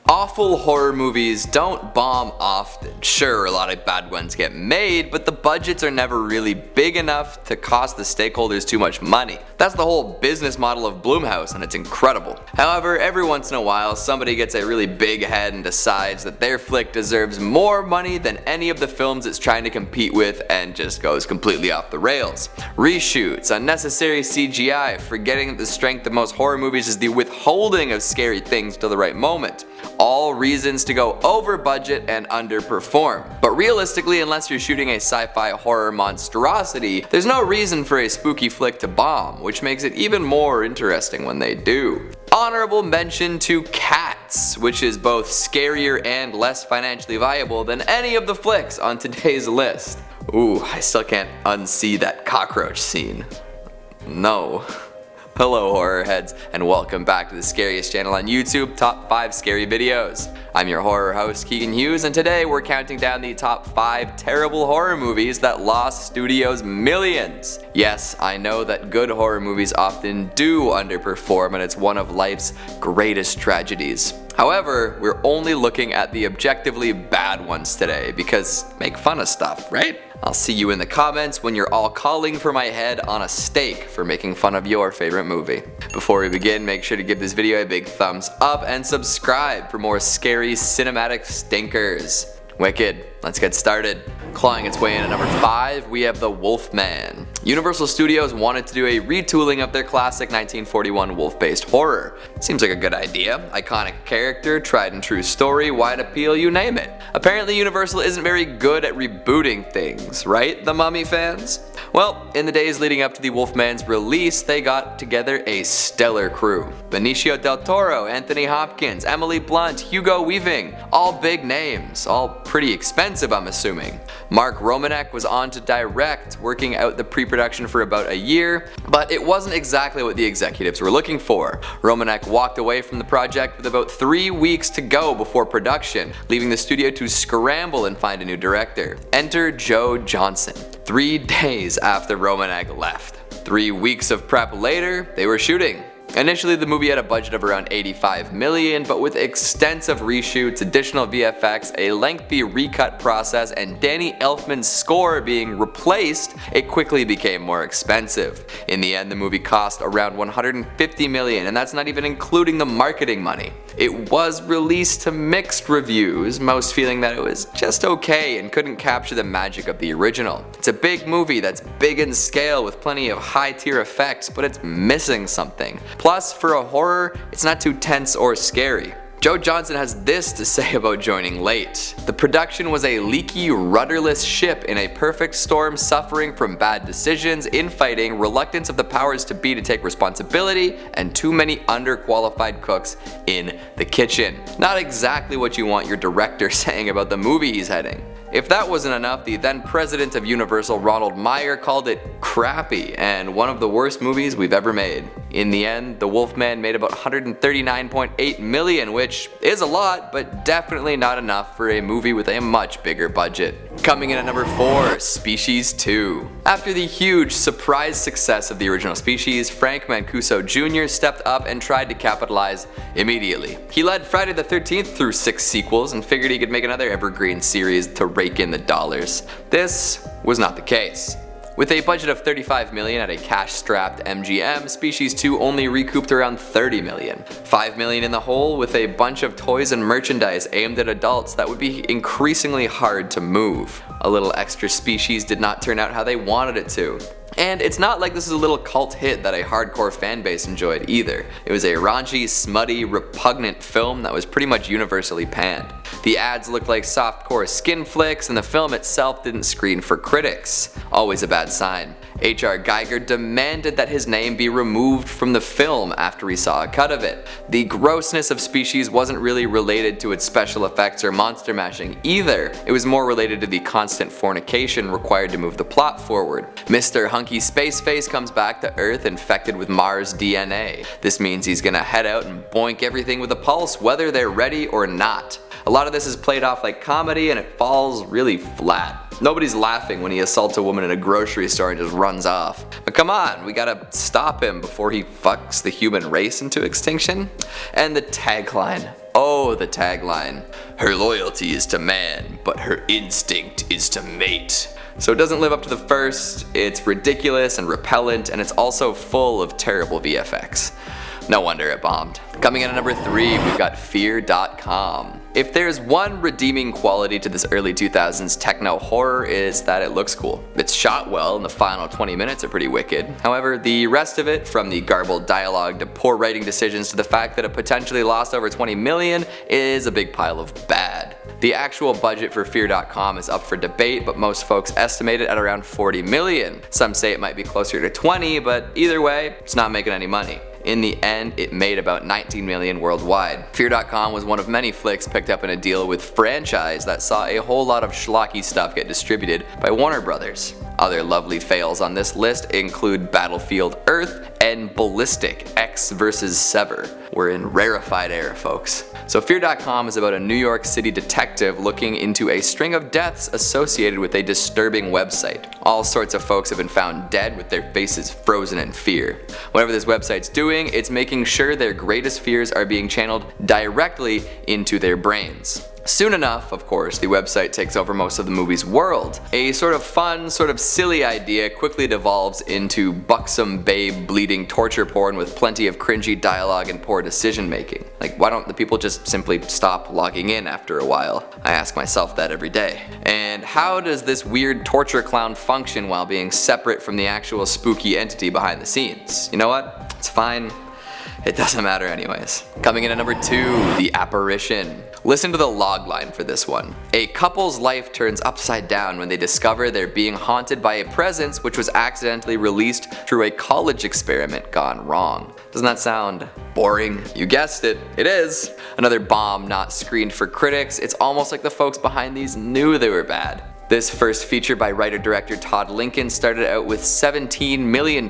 Awful horror movies don't bomb often. Sure, a lot of bad ones get made, but the budgets are never really big enough to cost the stakeholders too much money. That's the whole business model of Blumhouse, and it's incredible. However, every once in a while, somebody gets a really big head and decides that their flick deserves more money than any of the films it's trying to compete with and just goes completely off the rails. Reshoots, unnecessary CGI, forgetting that the strength of most horror movies is the withholding of scary things till the right moment. All reasons to go over budget and underperform. But realistically, unless you're shooting a sci-fi horror monstrosity, there's no reason for a spooky flick to bomb, which makes it even more interesting when they do. Honorable mention to Cats, which is both scarier and less financially viable than any of the flicks on today's list. Ooh, I still can't unsee that cockroach scene. No. Hello horror heads, and welcome back to the scariest channel on YouTube, Top 5 Scary Videos. I'm your horror host Keegan Hughes, and today we're counting down the top 5 terrible horror movies that lost studios millions. Yes, I know that good horror movies often do underperform, and it's one of life's greatest tragedies. However, we're only looking at the objectively bad ones today, because make fun of stuff, right? I'll see you in the comments when you're all calling for my head on a stake for making fun of your favorite movie. Before we begin, make sure to give this video a big thumbs up and subscribe for more scary cinematic stinkers. Wicked, let's get started. Clawing its way in at number 5, we have the Wolfman. Universal Studios wanted to do a retooling of their classic 1941 wolf-based horror. Seems like a good idea. Iconic character, tried and true story, wide appeal, you name it. Apparently Universal isn't very good at rebooting things, right, the Mummy fans? Well, in the days leading up to the Wolfman's release, they got together a stellar crew. Benicio del Toro, Anthony Hopkins, Emily Blunt, Hugo Weaving, all big names, all pretty expensive I'm assuming. Mark Romanek was on to direct, working out the pre-production for about a year, but it wasn't exactly what the executives were looking for. Romanek walked away from the project with about 3 weeks to go before production, leaving the studio to scramble and find a new director. Enter Joe Johnston. 3 days after Romanek left. 3 weeks of prep later, they were shooting. Initially, the movie had a budget of around $85 million, but with extensive reshoots, additional VFX, a lengthy recut process, and Danny Elfman's score being replaced, it quickly became more expensive. In the end, the movie cost around $150 million, and that's not even including the marketing money. It was released to mixed reviews, most feeling that it was just okay and couldn't capture the magic of the original. It's a big movie that's big in scale with plenty of high-tier effects, but it's missing something. Plus, for a horror, it's not too tense or scary. Joe Johnston has this to say about joining late. The production was a leaky, rudderless ship in a perfect storm, suffering from bad decisions, infighting, reluctance of the powers to be to take responsibility, and too many underqualified cooks in the kitchen. Not exactly what you want your director saying about the movie he's heading. If that wasn't enough, the then president of Universal, Ronald Meyer, called it crappy and one of the worst movies we've ever made. In the end, The Wolfman made about $139.8 million, which is a lot, but definitely not enough for a movie with a much bigger budget. Coming in at number 4, Species 2. After the huge surprise success of the original Species, Frank Mancuso Jr. stepped up and tried to capitalize immediately. He led Friday the 13th through 6 sequels and figured he could make another evergreen series to rake in the dollars. This was not the case. With a budget of $35 million at a cash-strapped MGM, Species 2 only recouped around $30 million. $5 million in the hole, with a bunch of toys and merchandise aimed at adults that would be increasingly hard to move. A little extra Species did not turn out how they wanted it to. And it's not like this is a little cult hit that a hardcore fanbase enjoyed either. It was a raunchy, smutty, repugnant film that was pretty much universally panned. The ads looked like softcore skin flicks, and the film itself didn't screen for critics. Always a bad sign. H.R. Geiger demanded that his name be removed from the film after he saw a cut of it. The grossness of Species wasn't really related to its special effects or monster mashing either. It was more related to the constant fornication required to move the plot forward. Mr. Hunky Spaceface comes back to Earth infected with Mars DNA. This means he's gonna head out and boink everything with a pulse, whether they're ready or not. A lot of this is played off like comedy, and it falls really flat. Nobody's laughing when he assaults a woman in a grocery store and just runs off. But come on, we gotta stop him before he fucks the human race into extinction. And the tagline, Oh, the tagline. Her loyalty is to man, but her instinct is to mate. So it doesn't live up to the first, it's ridiculous and repellent, and it's also full of terrible VFX. No wonder it bombed. Coming in at number 3, we've got Fear.com. If there's one redeeming quality to this early 2000s techno horror, is that it looks cool. It's shot well and the final 20 minutes are pretty wicked. However, the rest of it, from the garbled dialogue to poor writing decisions to the fact that it potentially lost over 20 million, is a big pile of bad. The actual budget for Fear.com is up for debate, but most folks estimate it at around 40 million. Some say it might be closer to 20, but either way, it's not making any money. In the end, it made about 19 million worldwide. Fear.com was one of many flicks picked up in a deal with Franchise that saw a whole lot of schlocky stuff get distributed by Warner Brothers. Other lovely fails on this list include Battlefield Earth and Ballistic X vs. Sever. We're in rarefied air, folks. So Fear.com is about a New York City detective looking into a string of deaths associated with a disturbing website. All sorts of folks have been found dead with their faces frozen in fear. Whatever this website's doing, it's making sure their greatest fears are being channeled directly into their brains. Soon enough, of course, the website takes over most of the movie's world. A sort of fun, sort of silly idea quickly devolves into buxom babe bleeding torture porn with plenty of cringy dialogue and poor decision making. Like, why don't the people just simply stop logging in after a while? I ask myself that every day. And how does this weird torture clown function while being separate from the actual spooky entity behind the scenes? You know what? It's fine. It doesn't matter anyways. Coming in at number 2, The Apparition. Listen to the logline for this one. A couple's life turns upside down when they discover they're being haunted by a presence which was accidentally released through a college experiment gone wrong. Doesn't that sound boring? You guessed it, it is. Another bomb not screened for critics. It's almost like the folks behind these knew they were bad. This first feature by writer-director Todd Lincoln started out with $17 million,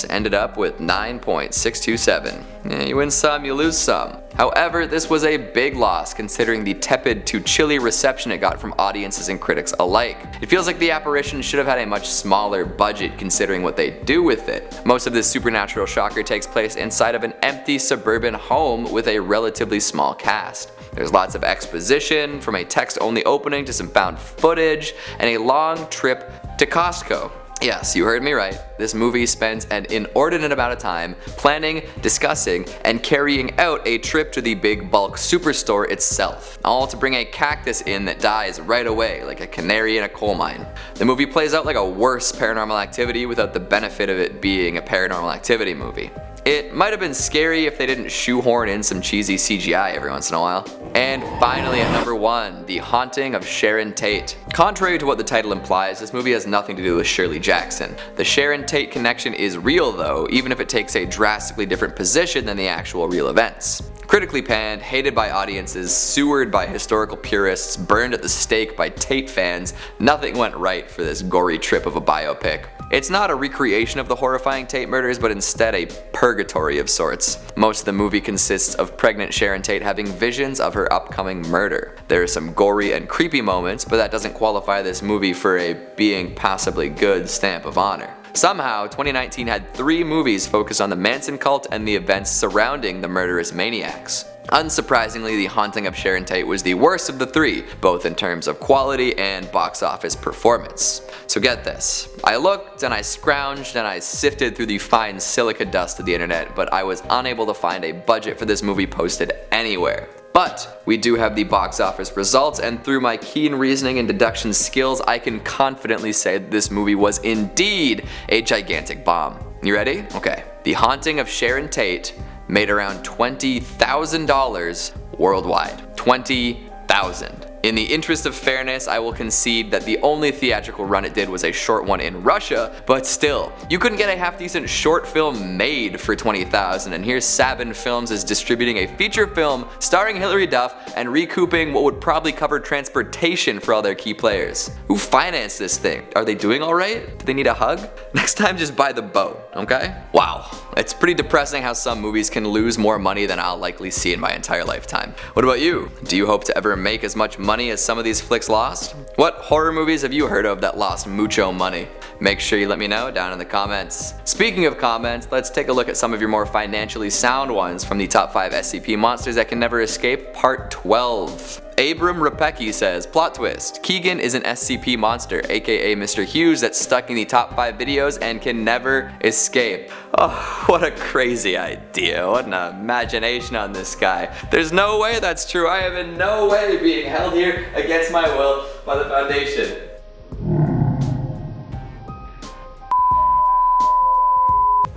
ended up with 9.627. Yeah, you win some, you lose some. However, this was a big loss considering the tepid to chilly reception it got from audiences and critics alike. It feels like The Apparition should have had a much smaller budget considering what they do with it. Most of this supernatural shocker takes place inside of an empty suburban home with a relatively small cast. There's lots of exposition, from a text-only opening to some found footage, and a long trip to Costco. Yes, you heard me right. This movie spends an inordinate amount of time planning, discussing, and carrying out a trip to the big bulk superstore itself. All to bring a cactus in that dies right away, like a canary in a coal mine. The movie plays out like a worse Paranormal Activity without the benefit of it being a Paranormal Activity movie. It might have been scary if they didn't shoehorn in some cheesy CGI every once in a while. And finally at number 1, The Haunting of Sharon Tate. Contrary to what the title implies, this movie has nothing to do with Shirley Jackson. The Sharon Tate connection is real though, even if it takes a drastically different position than the actual real events. Critically panned, hated by audiences, sewered by historical purists, burned at the stake by Tate fans, nothing went right for this gory trip of a biopic. It's not a recreation of the horrifying Tate murders, but instead a purgatory of sorts. Most of the movie consists of pregnant Sharon Tate having visions of her upcoming murder. There are some gory and creepy moments, but that doesn't qualify this movie for a being passably good stamp of honor. Somehow, 2019 had 3 movies focused on the Manson cult and the events surrounding the murderous maniacs. Unsurprisingly, The Haunting of Sharon Tate was the worst of the 3, both in terms of quality and box office performance. So get this, I looked and I scrounged and I sifted through the fine silica dust of the internet, but I was unable to find a budget for this movie posted anywhere. But we do have the box office results, and through my keen reasoning and deduction skills, I can confidently say that this movie was indeed a gigantic bomb. You ready? Okay. The Haunting of Sharon Tate made around $20,000 worldwide. 20,000. In the interest of fairness, I will concede that the only theatrical run it did was a short one in Russia, but still, you couldn't get a half-decent short film made for $20,000, and here Sabin Films is distributing a feature film starring Hilary Duff and recouping what would probably cover transportation for all their key players. Who financed this thing? Are they doing alright? Do they need a hug? Next time just buy the boat, okay? Wow. It's pretty depressing how some movies can lose more money than I'll likely see in my entire lifetime. What about you? Do you hope to ever make as much money as some of these flicks lost? What horror movies have you heard of that lost mucho money? Make sure you let me know down in the comments. Speaking of comments, let's take a look at some of your more financially sound ones from the top 5 SCP monsters that can never escape, part 12. Abram Rapecki says, plot twist, Keegan is an SCP monster, aka Mr. Hughes, that's stuck in the top 5 videos and can never escape. Oh, what a crazy idea. What an imagination on this guy. There's no way that's true. I am in no way being held here against my will by the Foundation.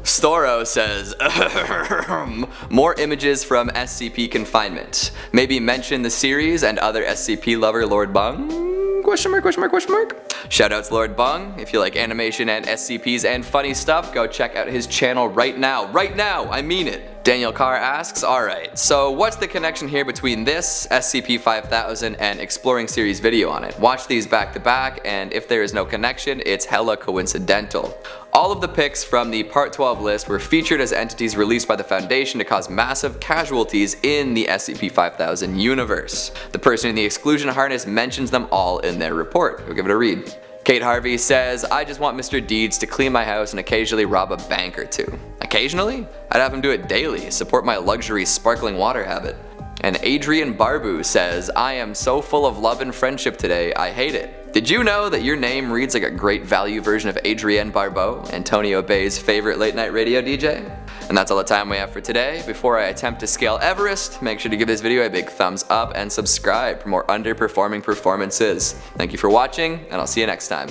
Storo says, more images from SCP confinement. Maybe mention the series and other SCP lover Lord Bung? Question mark, question mark, question mark. Shoutouts Lord Bung. If you like animation and SCPs and funny stuff, go check out his channel right now. Right now, I mean it. Daniel Carr asks, alright, so what's the connection here between this, SCP-5000, and Exploring Series video on it? Watch these back to back, and if there is no connection, it's hella coincidental. All of the pics from the Part 12 list were featured as entities released by the Foundation to cause massive casualties in the SCP-5000 universe. The person in the exclusion harness mentions them all in their report. We'll give it a read. Kate Harvey says, I just want Mr. Deeds to clean my house and occasionally rob a bank or two. Occasionally? I'd have him do it daily, support my luxury sparkling water habit. And Adrian Barbu says, I am so full of love and friendship today, I hate it. Did you know that your name reads like a great value version of Adrienne Barbeau, Antonio Bay's favorite late night radio DJ? And that's all the time we have for today. Before I attempt to scale Everest, make sure to give this video a big thumbs up and subscribe for more underperforming performances. Thank you for watching, and I'll see you next time.